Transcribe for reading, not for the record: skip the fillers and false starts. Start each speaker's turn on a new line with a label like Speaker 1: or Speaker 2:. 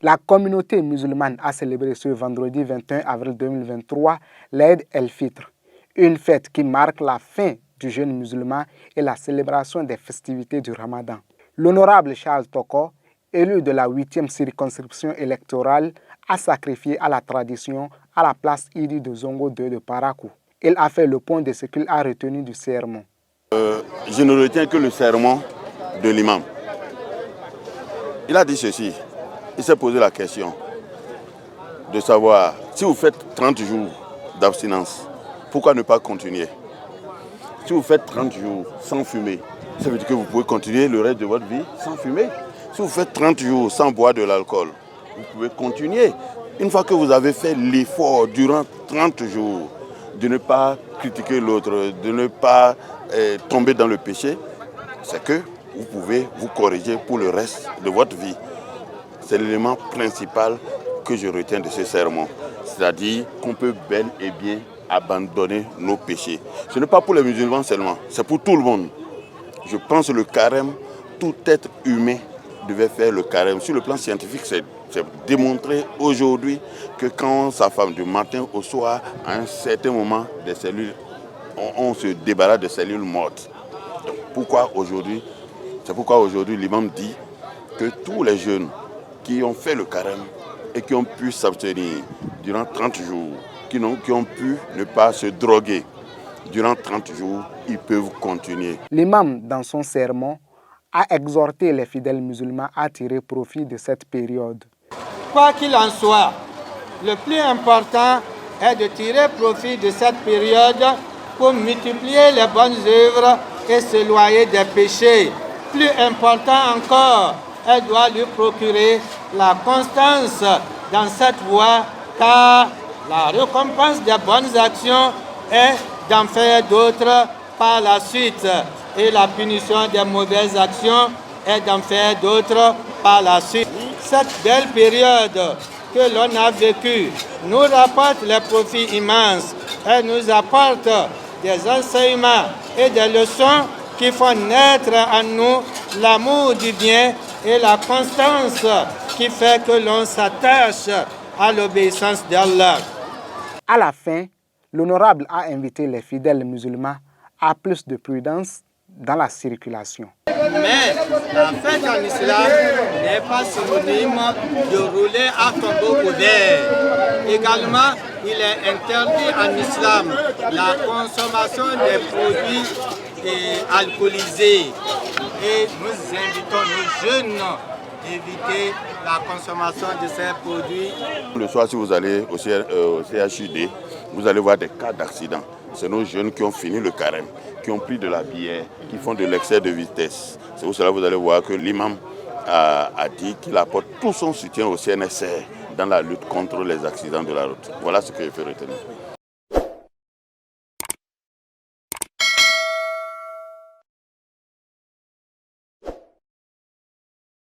Speaker 1: La communauté musulmane a célébré ce vendredi 21 avril 2023 l'Aïd el-Fitr, une fête qui marque la fin du jeûne musulman et la célébration des festivités du Ramadan. L'honorable Charles Toko, élu de la 8e circonscription électorale, a sacrifié à la tradition à la place Idi de Zongo 2 de Parakou. Il a fait le point de ce qu'il a retenu du sermon.
Speaker 2: Je ne retiens que le sermon de l'imam. Il a dit ceci. Il s'est posé la question de savoir si vous faites 30 jours d'abstinence, pourquoi ne pas continuer? Si vous faites 30 jours sans fumer, ça veut dire que vous pouvez continuer le reste de votre vie sans fumer. Si vous faites 30 jours sans boire de l'alcool, vous pouvez continuer. Une fois que vous avez fait l'effort durant 30 jours de ne pas critiquer l'autre, de ne pas tomber dans le péché, c'est que vous pouvez vous corriger pour le reste de votre vie. C'est l'élément principal que je retiens de ce sermon. C'est-à-dire qu'on peut bel et bien abandonner nos péchés. Ce n'est pas pour les musulmans seulement, c'est pour tout le monde. Je pense que le carême, tout être humain devait faire le carême. Sur le plan scientifique, c'est démontré aujourd'hui que quand sa femme du matin au soir, à un certain moment, des cellules, on se débarrasse des cellules mortes. Donc, c'est pourquoi aujourd'hui l'imam dit que tous les jeunes qui ont fait le carême et qui ont pu s'abstenir durant 30 jours, qui ont pu ne pas se droguer durant 30 jours, ils peuvent continuer.
Speaker 1: L'imam, dans son sermon, a exhorté les fidèles musulmans à tirer profit de cette période.
Speaker 3: Quoi qu'il en soit, le plus important est de tirer profit de cette période pour multiplier les bonnes œuvres et s'éloigner des péchés. Plus important encore, elle doit lui procurer la constance dans cette voie, car la récompense des bonnes actions est d'en faire d'autres par la suite, et la punition des mauvaises actions est d'en faire d'autres par la suite. Cette belle période que l'on a vécue nous rapporte les profits immenses. Elle nous apporte des enseignements et des leçons qui font naître en nous l'amour du bien et la constance qui fait que l'on s'attache à l'obéissance d'Allah.
Speaker 1: À la fin, l'honorable a invité les fidèles musulmans à plus de prudence dans la circulation.
Speaker 3: Mais la fête en islam n'est pas synonyme de rouler à tombeau ouvert. Également, il est interdit en islam la consommation des produits alcoolisés. Et nous invitons nos jeunes d'éviter la consommation de ces produits.
Speaker 2: Le soir, si vous allez au CHUD, vous allez voir des cas d'accident. C'est nos jeunes qui ont fini le carême, qui ont pris de la bière, qui font de l'excès de vitesse. C'est pour cela que vous allez voir que l'imam a dit qu'il apporte tout son soutien au CNSR dans la lutte contre les accidents de la route. Voilà ce que je peux retenir.